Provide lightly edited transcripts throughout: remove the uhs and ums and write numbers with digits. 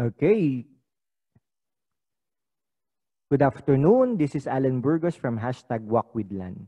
Okay. Good afternoon. This is Allan Burgos from #WalkWithLan.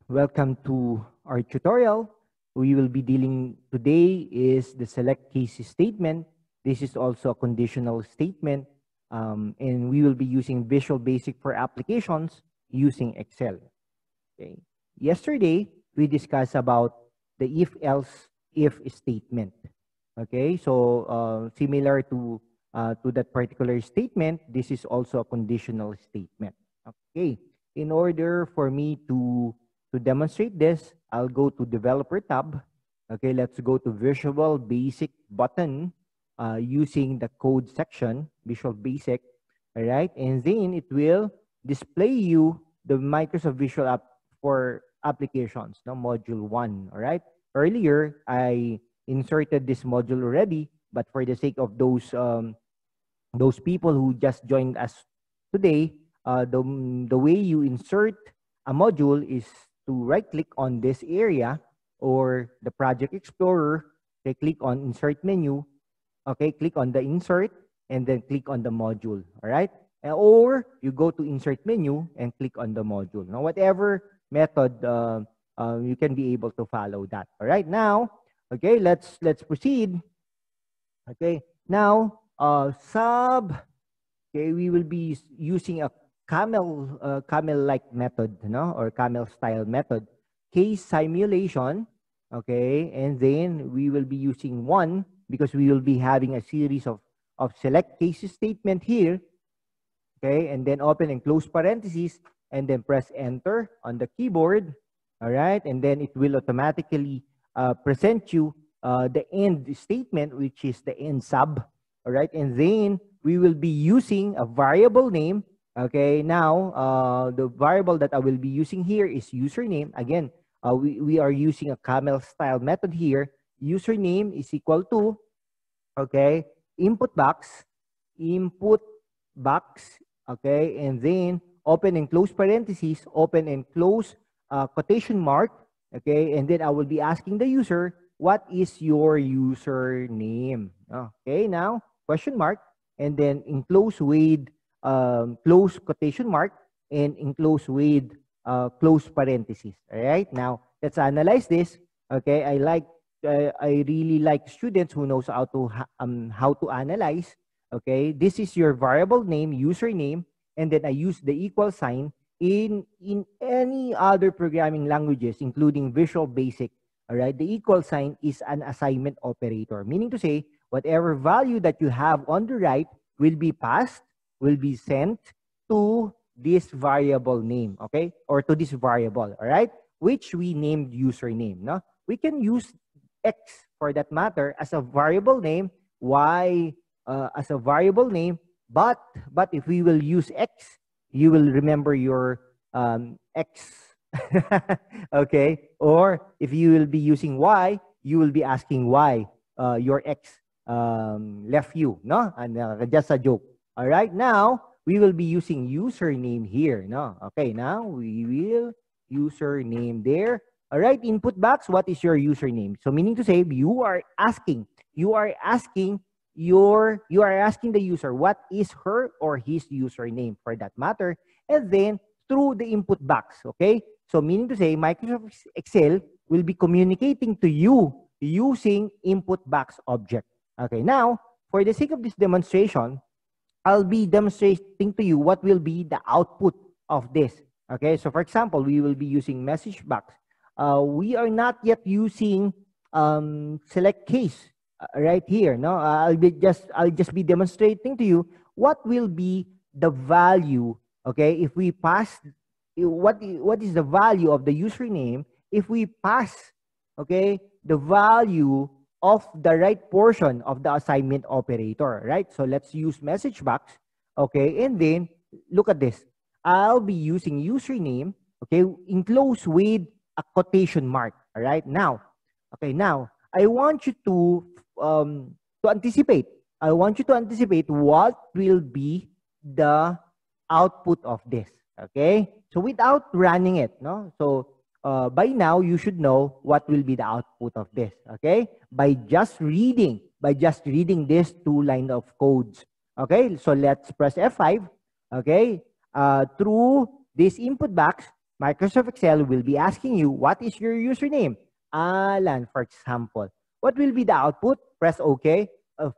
Welcome to our tutorial. We will be dealing today is the select case statement. This is also a conditional statement, and we will be using Visual Basic for applications using Excel. Okay. Yesterday, we discussed about the if-else-if statement. Okay, so similar to that particular statement, this is also a conditional statement. Okay, in order for me to demonstrate this, I'll go to Developer tab. Okay, let's go to Visual Basic button using the code section, Visual Basic. All right, and then it will display you the Microsoft Visual App for applications, no, module 1. All right, earlier I inserted this module already, but for the sake of those people who just joined us today, the way you insert a module is to right-click on this area or the Project Explorer. Okay, click on Insert menu. Okay, click on the Insert and then click on the module. All right, or you go to Insert menu and click on the module. Now, whatever method you can be able to follow that. All right, now. Okay, let's proceed. Okay, now okay, we will be using a camel-like method, no, or camel-style method, case simulation. Okay, and then we will be using one because we will be having a series of select case statement here. Okay, and then open and close parentheses, and then press enter on the keyboard. All right, and then it will automatically present you the end statement, which is the end sub. All right, and then we will be using a variable name. Okay, now the variable that I will be using here is username. Again, we are using a camel style method here. Username is equal to, okay, input box, okay, and then open and close parentheses, open and close quotation mark. Okay, and then I will be asking the user, what is your username? Okay, now question mark, and then enclose with close quotation mark and enclose with close parentheses. All right, now let's analyze this. Okay, I really like students who knows how to analyze. Okay, this is your variable name, username, and then I use the equal sign. In any other programming languages, including Visual Basic, all right, the equal sign is an assignment operator, meaning to say whatever value that you have on the right will be passed, will be sent to this variable name, okay, or to this variable, all right, which we named username. No, we can use X for that matter as a variable name, Y as a variable name, but if we will use X, you will remember your X, okay? Or if you will be using Y, you will be asking why your X left you, no? And just a joke. All right, now we will be using username here, no? Okay, now we will username there. All right, input box, what is your username? So meaning to say, you are asking the user what is her or his username for that matter, and then through the input box. Okay, so meaning to say Microsoft Excel will be communicating to you using input box object. Okay, now for the sake of this demonstration, I'll be demonstrating to you what will be the output of this. Okay, so for example, we will be using message box. We are not yet using select case right here. No, I'll just be demonstrating to you what will be the value. Okay, if we pass, what is the value of the username if we pass, okay, the value of the right portion of the assignment operator, right? So let's use message box. Okay, and then look at this. I'll be using username, okay, enclosed with a quotation mark. All right, now, okay, now I want you to anticipate. I want you to anticipate what will be the output of this. Okay, so without running it, no. So by now you should know what will be the output of this. Okay, by just reading by just reading this 2 line of codes. Okay, so let's press F5. Okay, through this input box, Microsoft Excel will be asking you, what is your username? Allan, for example. What will be the output? Press OK.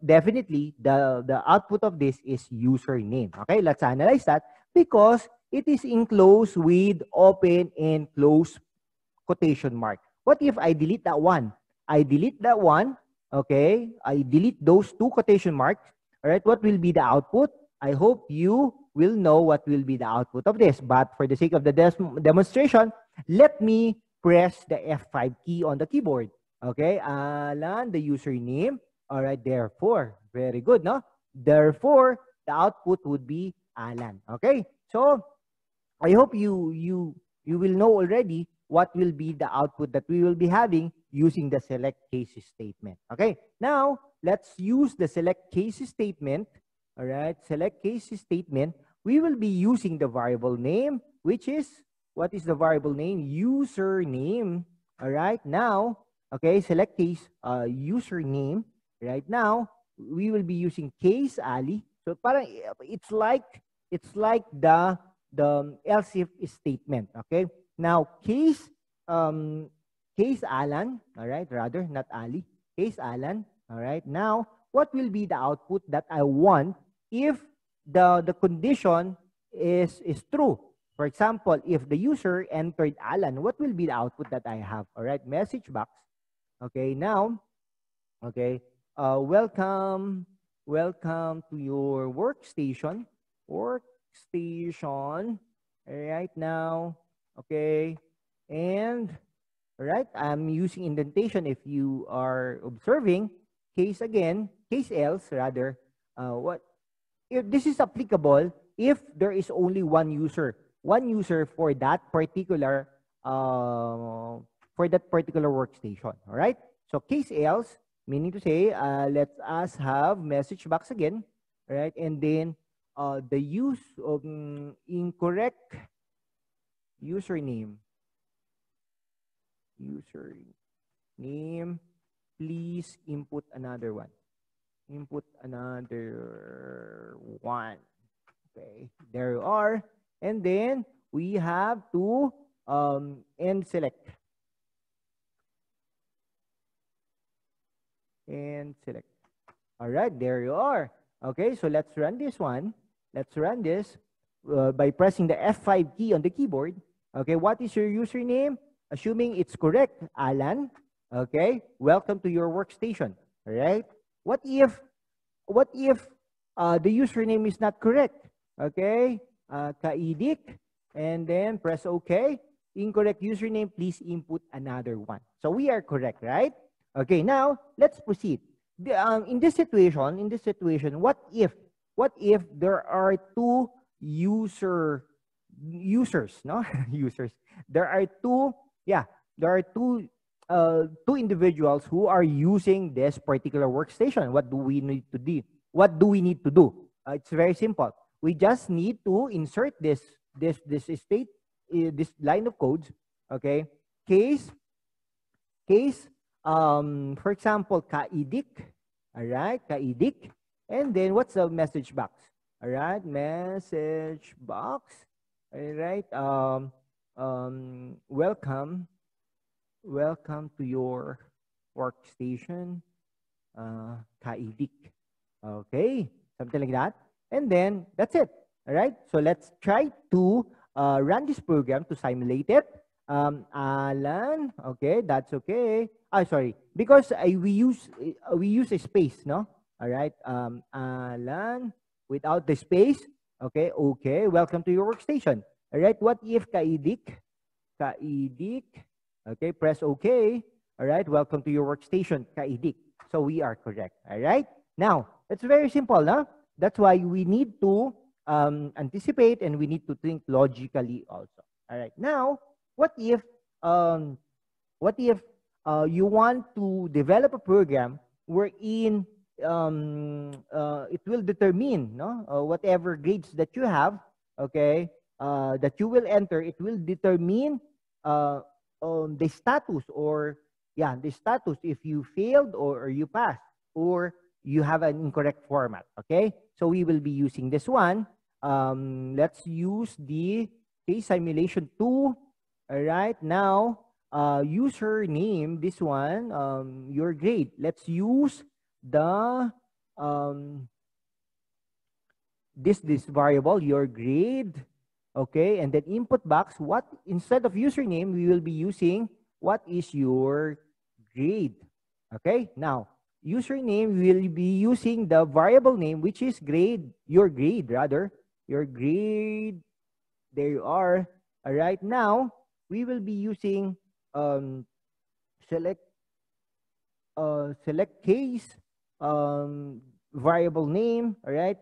Definitely, the output of this is username. Okay, let's analyze that because it is enclosed with open and close quotation mark. What if I delete that one? I delete that one. Okay, I delete those 2 quotation marks. All right, what will be the output? I hope you will know what will be the output of this. But for the sake of the demonstration, let me press the F5 key on the keyboard. Okay, Allan, the username. All right, therefore, very good, no? Therefore, the output would be Allan. Okay, so I hope you will know already what will be the output that we will be having using the select cases statement. Okay, now let's use the select cases statement. All right, select cases statement. We will be using the variable name, which is, what is the variable name? Username. All right, now, okay, select case username. Right now, we will be using case Ali. So parang it's like the else if statement. Okay, now case Allan. All right, rather not Ali. Case Allan. All right, now what will be the output that I want if the condition is true? For example, if the user entered Allan, what will be the output that I have? All right, message box. Okay, now, okay, welcome to your workstation. Right now, okay, and right, I'm using indentation. If you are observing, case else rather. What if this is applicable if there is only one user for that particular workstation? All right. So case else, meaning to say, let us have message box again, right? And then the use of incorrect username. Please input another one. Okay, there you are. And then we have to end select. All right, there you are. Okay, so let's run this one. Let's run this by pressing the F5 key on the keyboard. Okay, what is your username? Assuming it's correct, Allan. Okay, welcome to your workstation. All right. What if the username is not correct? Okay, kaidik, and then press OK. Incorrect username, please input another one. So we are correct, right? Okay, now let's proceed. In this situation, what if there are 2 users, no? Users. There are two individuals who are using this particular workstation. What do we need to do? It's very simple. We just need to insert this line of codes. Okay, case. For example, kaidik. All right, kaidik. And then what's the message box? All right, message box. All right, welcome to your workstation, kaidik. Okay, something like that. And then that's it. All right, so let's try to run this program to simulate it. Allan, okay, that's okay. Sorry, because we use a space, no? All right, Allan without the space. Okay, welcome to your workstation. All right, what if kaidik? Okay, press OK. All right, welcome to your workstation, kaidik. So we are correct. All right, now it's very simple, no? That's why we need to anticipate and we need to think logically also. All right, now what if you want to develop a program wherein it will determine, no, whatever grades that you have, okay, that you will enter, it will determine the status, or the status if you failed or you passed. or you have an incorrect format. Okay, so we will be using this one. Let's use the case simulation 2. All right, now username, this one, your grade. Let's use the this variable, your grade. Okay, and then input box, what instead of username, we will be using what is your grade. Okay, now username will be using the variable name, which is grade, your grade rather, your grade. There you are. All right, now we will be using select case variable name. All right,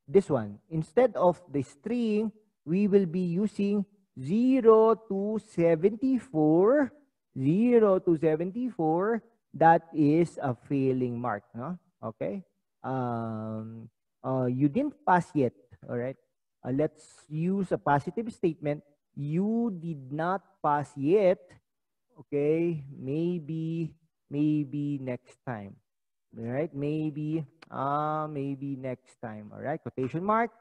this one, instead of the string, we will be using 0 to 74. 0 to 74, that is a failing mark, no? Okay, you didn't pass yet. All right, let's use a positive statement. You did not pass yet. Okay, maybe next time. All right, maybe next time. All right, quotation mark.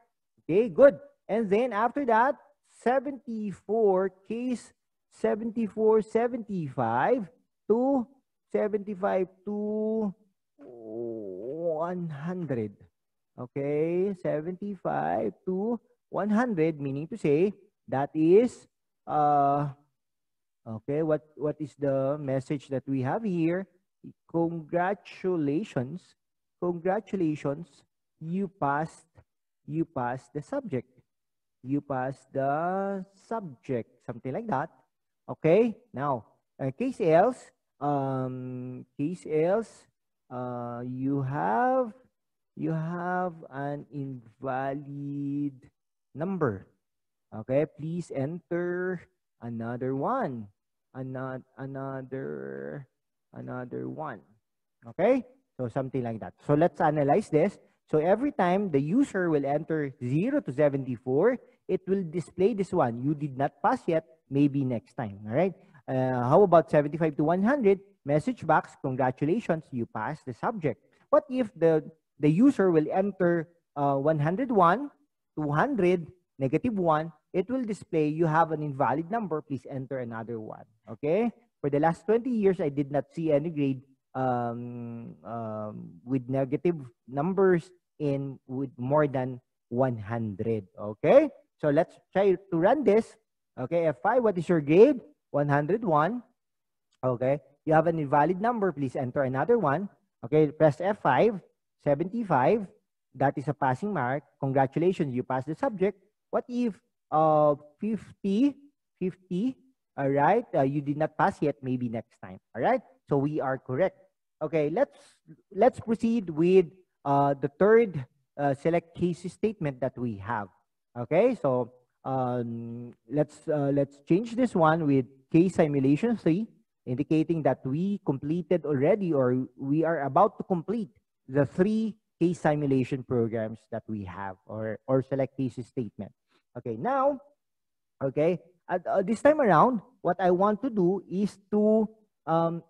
Okay, good. And then after that, 74, case 74, 75 to 75 to 100. Okay, 75 to 100, meaning to say that is okay, what is the message that we have here? Congratulations, you passed the subject. You passed the subject, something like that. Okay, now case else, you have an invalid number. Okay, please enter another one. Another one. Okay, so something like that. So let's analyze this. So every time the user will enter 0 to 74, it will display this one. You did not pass yet, maybe next time. All right, how about 75 to 100? Message box, congratulations, you passed the subject. What if the user will enter 101, 200, -1? It will display you have an invalid number, please enter another one. Okay, for the last 20 years, I did not see any grade with negative numbers with more than 100. Okay, so let's try to run this. Okay, F5, what is your grade? 101. Okay, you have an invalid number, please enter another one. Okay, press F5, 75, that is a passing mark. Congratulations, you passed the subject. What if 50, all right, you did not pass yet, maybe next time. All right, so we are correct. Okay, let's proceed with the third select case statement that we have. Okay, so let's change this one with case simulation 3, indicating that we completed already, or we are about to complete the 3 case simulation programs that we have, or select cases statement. Okay, now, okay, this time around, what I want to do is to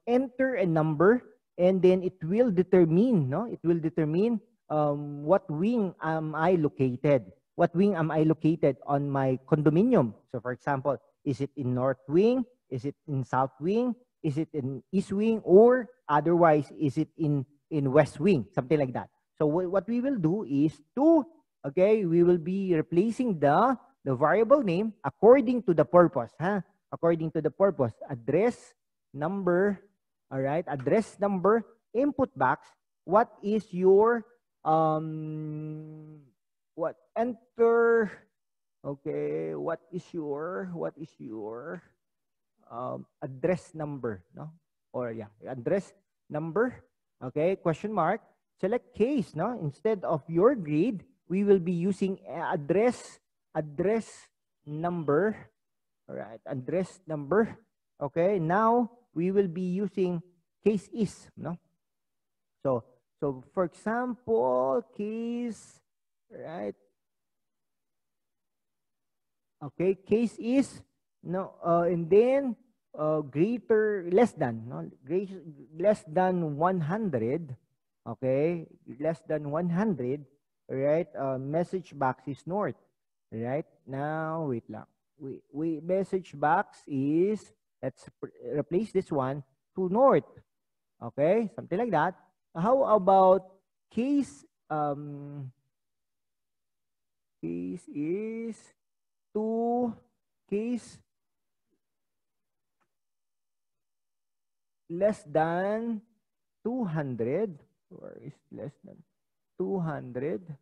enter a number, and then it will determine, no? It will determine what wing am I located? What wing am I located on my condominium? So, for example, is it in north wing? Is it in south wing? Is it in east wing? Or otherwise, is it in west wing? Something like that. So what we will do is to, okay, we will be replacing the variable name according to the purpose, huh? According to the purpose, address number, all right, address number, input box, what is your what enter, okay, what is your address number, no? Or yeah, address number, okay, question mark, select case, no? Instead of your grade, we will be using address number. All right, address number. Okay, now we will be using case is, no? So for example, case, right? Okay, case is, no, and then greater, less than, no? Less than 100. Okay, less than 100, right? Message box is north, right? Now, wait lang. We message box is, let's replace this one to north. Okay, something like that. How about case, case is to case less than 200, or is less than 200.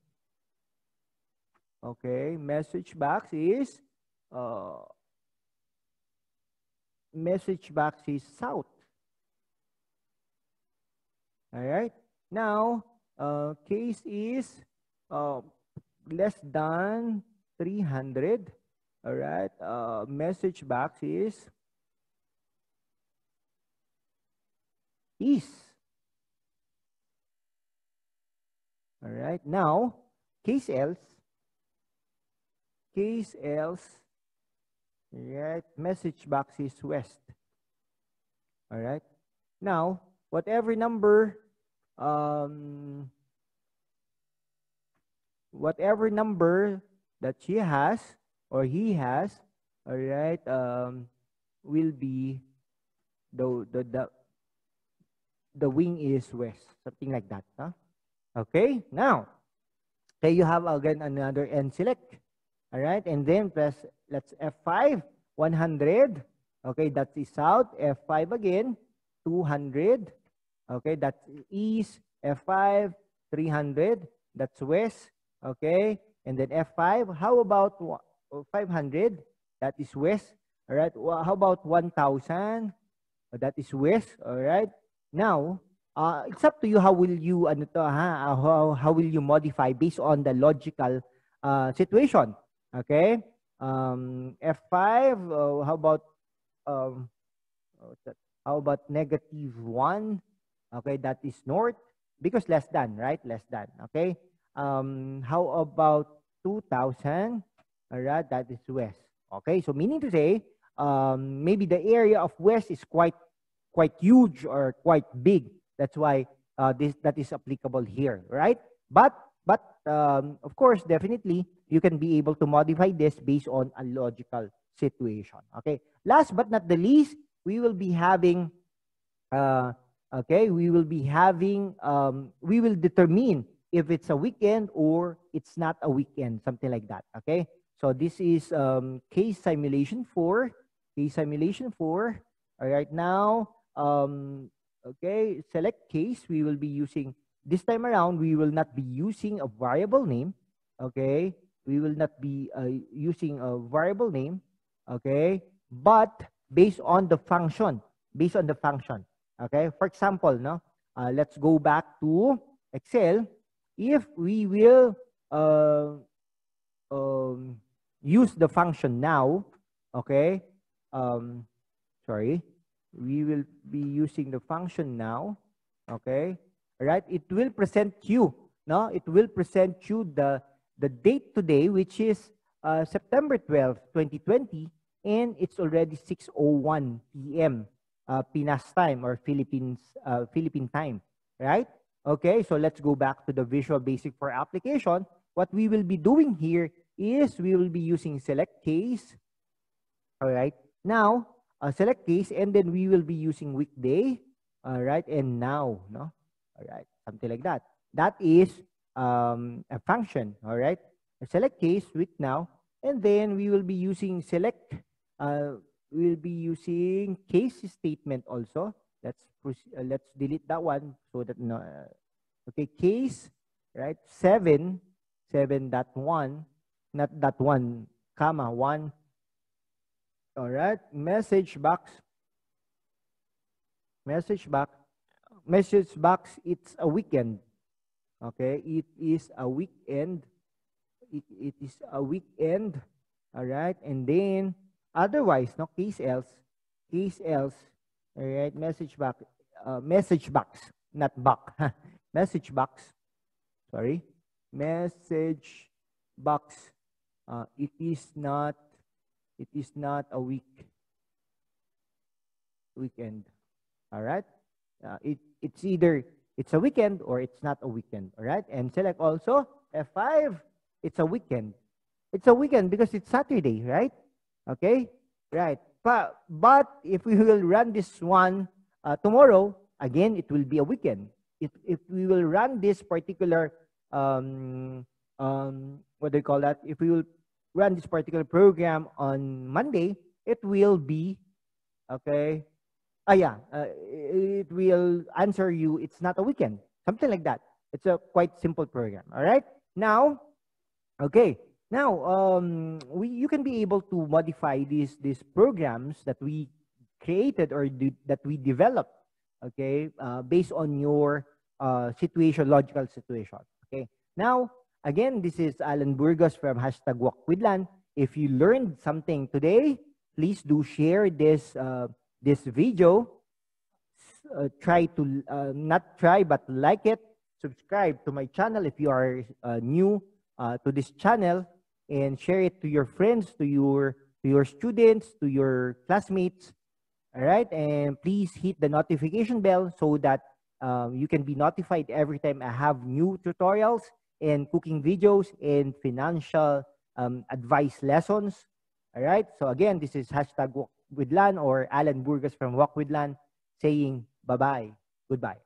Okay, message box is uh, south. All right. Now, case is uh, less than 300. All right. Message box is east. All right. Now, case else. Case else. Right. Message box is west. All right. Now, whatever number that she has or he has, all right, will be the wing is west, something like that. Huh? Okay. Now, okay, you have again another end select. All right, and then let's F5, 100. Okay, that is south. F5 again, 200. Okay, that's east. F5, 300. That's west. Okay, and then F5. How about 500? That is west. All right. How about 1,000? That is west. All right. Now, it's up to you how will you how will you modify based on the logical situation. Okay. F5. Um, what's that? How about -1? Okay, that is north because less than, right? Less than. Okay. How about 2,000? All right, that is west. Okay, so meaning to say, maybe the area of west is quite huge or quite big. That's why that is applicable here, right? But of course, definitely you can be able to modify this based on a logical situation. Okay. Last but not the least, we will be having we will determine if it's a weekend or it's not a weekend, something like that. Okay. So this is case simulation 4. Case simulation 4. All right, now, okay, select case. We will be using, this time around, we will not be using a variable name. Okay, we will not be using a variable name. Okay, but based on the function. Okay, for example, no, let's go back to Excel. If we will use the function now, okay, sorry, we will be using the function now, okay, right? It will present you, no, it will present you the date today, which is September 12th, 2020, and it's already 6:01 p.m. Pinas time or Philippine time, right? Okay, so let's go back to the Visual Basic for application. What we will be doing here is we will be using select case. All right. Now, select case, and then we will be using weekday. All right. And now, no? All right. Something like that. That is a function. All right. A select case with now. And then we will be using select. We'll be using case statement also. Let's delete that one so that no. Okay. Case, right? 7.1, not that one, comma 1. All right, message box, it's a weekend. Okay, it is a weekend. It is a weekend. All right, and then otherwise, no, case else. All right, message box, not box. Message box, sorry, message box. It is not a weekend. All right. It's either it's a weekend or it's not a weekend. All right. And select also F5. It's a weekend. It's a weekend because it's Saturday, right? Okay. Right. But if we will run this one tomorrow, again, it will be a weekend. If we will run this particular, what do you call that? If we will run this particular program on Monday, it will be, okay, it will answer you, it's not a weekend, something like that. It's a quite simple program. All right. Now, okay. Now, you can be able to modify these programs that we created or that we developed, okay, based on your situation, logical situation. Okay. Now, again, this is Allan Burgos from #WalkWithLan. If you learned something today, please do share this this video. Try to not try but like it. Subscribe to my channel if you are new to this channel, and share it to your friends, to your students, to your classmates. All right, and please hit the notification bell so that you can be notified every time I have new tutorials and cooking videos and financial advice lessons. All right, so again, this is #WalkWithLan or Allan Burgos from Walk with Lan saying bye-bye, goodbye.